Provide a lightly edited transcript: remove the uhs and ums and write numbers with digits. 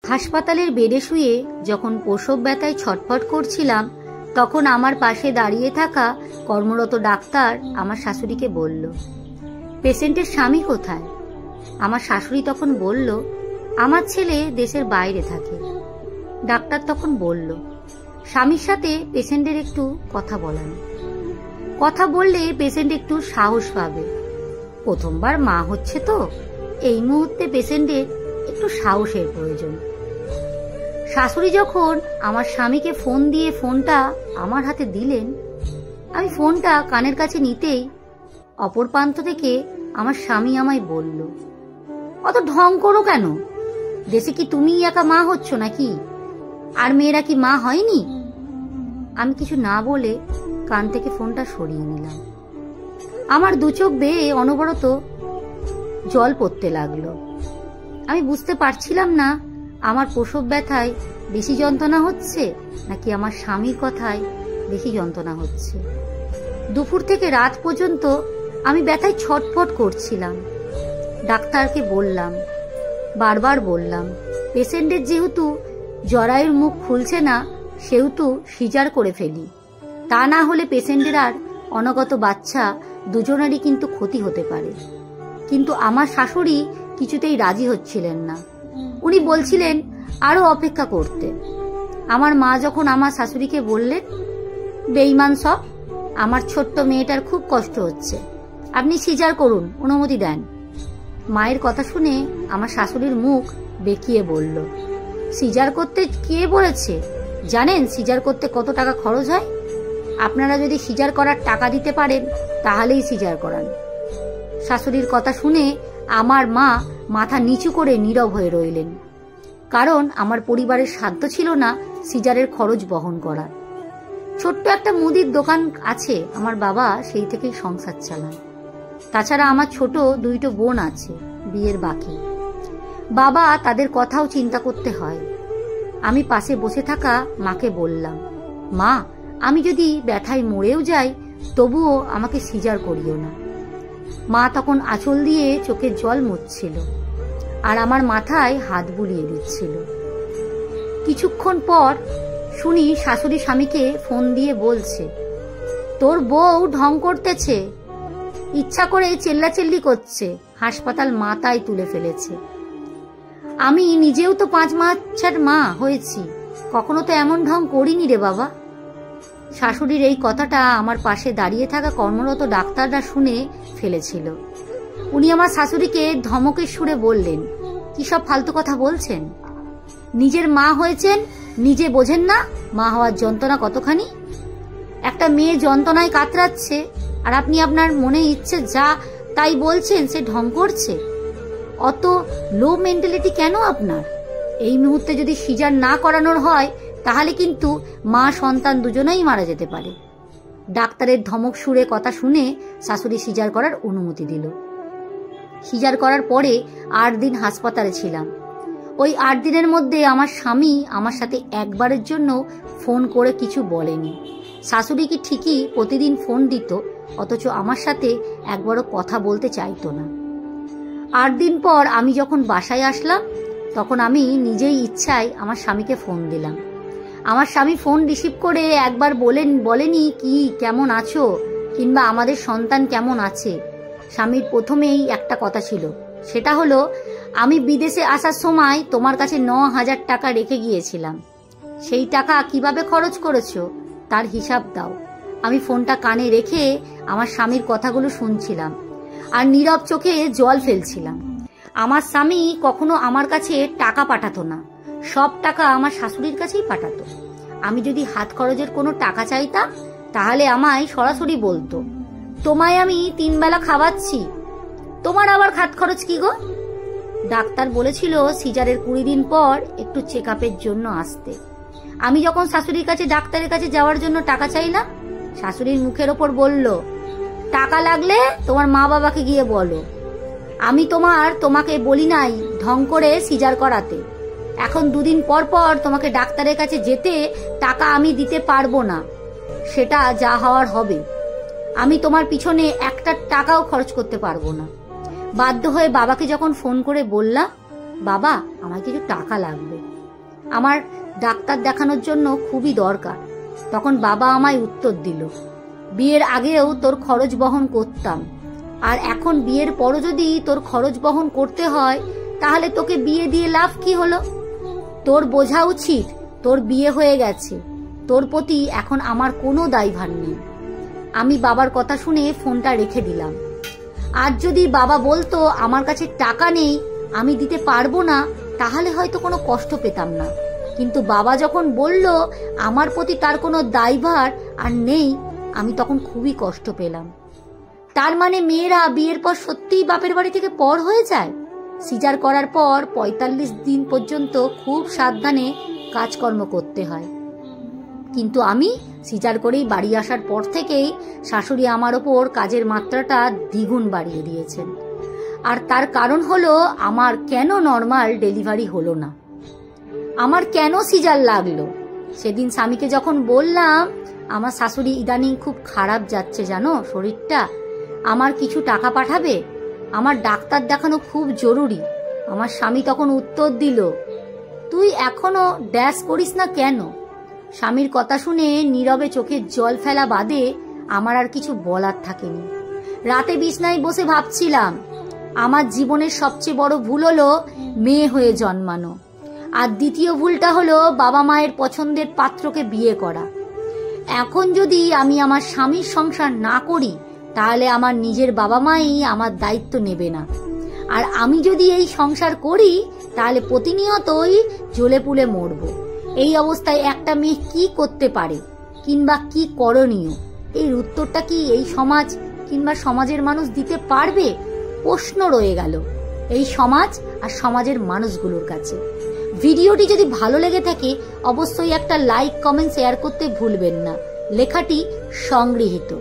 হাসপাতালের বেডে শুয়ে যখন প্রসব ব্যথায় ছটফট করছিলাম, তখন আমার পাশে দাঁড়িয়ে থাকা কর্মরত ডাক্তার আমার শাশুড়িকে বলল, পেশেন্টের স্বামী কোথায়? আমার শাশুড়ি তখন বলল, আমার ছেলে দেশের বাইরে থাকে। ডাক্তার তখন বলল, স্বামীর সাথে পেশেন্টের একটু কথা বলান। কথা বললে পেশেন্ট একটু সাহস পাবে। প্রথমবার মা হচ্ছে তো, এই মুহূর্তে পেশেন্টের একটু সাহসের প্রয়োজন। শাশুড়ি যখন আমার স্বামীকে ফোন দিয়ে ফোনটা আমার হাতে দিলেন, আমি ফোনটা কানের কাছে নিতেই অপর প্রান্ত থেকে আমার স্বামী আমায় বলল, অত ঢং করো কেন? দেশে কি তুমি একা মা হচ্ছ নাকি? আর মেয়েরা কি মা হয়নি? আমি কিছু না বলে কান থেকে ফোনটা সরিয়ে নিলাম। আমার দু চোখ বেয়ে অনবরত জল পড়তে লাগলো। আমি বুঝতে পারছিলাম না আমার প্রসব ব্যথায় বেশি যন্ত্রণা হচ্ছে নাকি আমার স্বামীর কথায় বেশি যন্ত্রণা হচ্ছে। দুপুর থেকে রাত পর্যন্ত আমি ব্যথায় ছটফট করছিলাম। ডাক্তারকে বললাম, বারবার বললাম, পেশেন্টের যেহেতু জরায়ুর মুখ খুলছে না, সেহেতু সিজার করে ফেলি। তা না হলে পেশেন্টের আর অনাগত বাচ্চা দুজনেরই কিন্তু ক্ষতি হতে পারে। কিন্তু আমার শাশুড়ি কিছুতেই রাজি হচ্ছিলেন না। উনি বলছিলেন আরো অপেক্ষা করতে। আমার মা যখন আমার শাশুড়িকে বললেন, বেঈমান সব, আমার ছোট্ট মেয়েটার খুব কষ্ট হচ্ছে, আপনি সিজার করুন, অনুমতি দেন। মায়ের কথা শুনে আমার শাশুড়ির মুখ বেঁকিয়ে বলল, সিজার করতে কে বলেছে? জানেন সিজার করতে কত টাকা খরচ হয়? আপনারা যদি সিজার করার টাকা দিতে পারেন তাহলেই সিজার করান। শাশুড়ির কথা শুনে আমার মা মাথা নিচু করে নীরব হয়ে রইলেন, কারণ আমার পরিবারের সাধ্য ছিল না সিজারের খরচ বহন করার। ছোট্ট একটা মুদির দোকান আছে আমার বাবা, সেই থেকেই সংসার চালান। তাছাড়া আমার ছোট দুইটো বোন আছে, বিয়ের বাকি। বাবা তাদের কথাও চিন্তা করতে হয়। আমি পাশে বসে থাকা মাকে বললাম, মা, আমি যদি ব্যথায় মরেও যাই তবুও আমাকে সিজার করিও না। মা তখন আঁচল দিয়ে চোখের জল মুছছিল আর আমার মাথায় হাত বুলিয়ে দিচ্ছিল। কিছুক্ষণ পর শুনি শাশুড়ি স্বামীকে ফোন দিয়ে বলছে, তোর বউ ঢং করতেছে, ইচ্ছা করে চেল্লাচেল্লি করছে, হাসপাতাল মাথায় তুলে ফেলেছে। আমি নিজেও তো 5 মাসের মা হয়েছি, কখনো তো এমন ঢং করিনি রে বাবা। শাশুড়ির এই কথাটা আমার পাশে দাঁড়িয়ে থাকা কর্মরত ডাক্তাররা শুনে ফেলেছিল। উনি আমার শাশুড়িকে ধমকের সুরে বললেন, কি সব ফালতু কথা বলছেন? নিজের মা হয়েছেন, নিজে বোঝেন না মা হওয়ার যন্ত্রণা কতখানি? একটা মেয়ে যন্ত্রণায় কাতরাচ্ছে আর আপনি আপনার মনে ইচ্ছে যা তাই বলছেন, সে ঢং করছে। অত লো মেন্টালিটি কেন আপনার? এই মুহূর্তে যদি সিজার না করানোর হয় তাহলে কিন্তু মা সন্তান দুজনেই মারা যেতে পারে। ডাক্তারের ধমক সুরে কথা শুনে শাশুড়ি সিজার করার অনুমতি দিল। সিজার করার পরে 8 দিন হাসপাতালে ছিলাম। ওই 8 দিনের মধ্যে আমার স্বামী আমার সাথে একবারের জন্য ফোন করে কিছু বলেনি। শাশুড়ি কি ঠিকই প্রতিদিন ফোন দিত, অথচ আমার সাথে একবারও কথা বলতে চাইতো না। 8 দিন পর আমি যখন বাসায় আসলাম, তখন আমি নিজেই ইচ্ছায় আমার স্বামীকে ফোন দিলাম। আমার স্বামী ফোন রিসিভ করে একবার বলেনি কি কেমন আছো কিংবা আমাদের সন্তান কেমন আছে। স্বামীর প্রথমেই একটা কথা ছিল, সেটা হলো, আমি বিদেশে আসার সময় তোমার কাছে 9,000 টাকা রেখে গিয়েছিলাম, সেই টাকা কিভাবে খরচ করেছো তার হিসাব দাও। আমি ফোনটা কানে রেখে আমার স্বামীর কথাগুলো শুনছিলাম আর নীরব চোখে জল ফেলছিলাম। আমার স্বামী কখনো আমার কাছে টাকা পাঠাতো না, সব টাকা আমার শাশুড়ির কাছেই পাঠাতো। আমি যদি হাত খরচের কোনো টাকা চাইতাম তাহলে আমায় সরাসরি বলতো, তোমায় আমি 3 বেলা খাওয়াচ্ছি, তোমার আবার হাত খরচ কি গো? ডাক্তার বলেছিল সিজারের 20 দিন পর একটু চেক আপের জন্য আসতে। আমি যখন শাশুড়ির কাছে ডাক্তারের কাছে যাওয়ার জন্য টাকা চাইলাম, শাশুড়ির মুখের ওপর বলল, টাকা লাগলে তোমার মা বাবাকে গিয়ে বলো, আমি তোমাকে বলি নাই ঢং করে সিজার করাতে। এখন 2 দিন পর পর তোমাকে ডাক্তারের কাছে যেতে টাকা আমি দিতে পারবো না, সেটা যা হওয়ার হবে। আমি তোমার পিছনে একটা টাকাও খরচ করতে পারবো না। বাধ্য হয়ে বাবাকে যখন ফোন করে বললাম, বাবা আমার কিছু টাকা লাগবে, আমার ডাক্তার দেখানোর জন্য খুবই দরকার। তখন বাবা আমায় উত্তর দিল, বিয়ের আগেও তোর খরচ বহন করতাম, আর এখন বিয়ের পরও যদি তোর খরচ বহন করতে হয় তাহলে তোকে বিয়ে দিয়ে লাভ কি হলো? তোর বোঝা উচিত তোর বিয়ে হয়ে গেছে, তোর প্রতি এখন আমার কোনো দায়ভার নেই। আমি বাবার কথা শুনে ফোনটা রেখে দিলাম। আর যদি বাবা বলতো আমার কাছে টাকা নেই, আমি দিতে পারবো না, তাহলে হয়তো কোনো কষ্ট পেতাম না। কিন্তু বাবা যখন বলল আমার প্রতি তার কোনো দায়ভার আর নেই, আমি তখন খুবই কষ্ট পেলাম। তার মানে মেয়েরা বিয়ের পর সত্যিই বাপের বাড়ি থেকে পর হয়ে যায়? সিজার করার পর ৪৫ দিন পর্যন্ত খুব সাবধানে কাজকর্ম করতে হয়। কিন্তু আমি সিজার করেই বাড়ি আসার পর থেকেই শাশুড়ি আমার ওপর কাজের মাত্রাটা দ্বিগুণ বাড়িয়ে দিয়েছেন। আর তার কারণ হলো আমার কেন নর্মাল ডেলিভারি হলো না, আমার কেন সিজার লাগলো। সেদিন স্বামীকে যখন বললাম আমার শাশুড়ি ইদানিং খুব খারাপ যাচ্ছে জানো শরীরটা, আমার কিছু টাকা পাঠাবে, আমার ডাক্তার দেখানো খুব জরুরি, আমার স্বামী তখন উত্তর দিল, তুই এখনো ড্যাশ করিস না কেন? স্বামীর কথা শুনে নীরবে চোখের জল ফেলা বাদে আমার আর কিছু বলার থাকেনি। রাতে বিছনায় বসে ভাবছিলাম আমার জীবনের সবচেয়ে বড় ভুল হলো মেয়ে হয়ে জন্মানো, আর দ্বিতীয় ভুলটা হলো বাবা মায়ের পছন্দের পাত্রকে বিয়ে করা। এখন যদি আমি আমার স্বামীর সংসার না করি তাহলে আমার নিজের বাবা মাই আমার দায়িত্ব নেবে না, আর আমি যদি এই সংসার করি তাহলে প্রতিনিয়তই জ্বলে পুড়ে মরব। এই অবস্থায় একটা মেয়ে কি করতে পারে কিংবা কি করণীয়, এর উত্তরটা কি এই সমাজ কিংবা সমাজের মানুষ দিতে পারবে? প্রশ্ন রয়ে গেল এই সমাজ আর সমাজের মানুষগুলোর কাছে। ভিডিওটি যদি ভালো লেগে থাকে অবশ্যই একটা লাইক, কমেন্ট, শেয়ার করতে ভুলবেন না। লেখাটি সংগৃহীত।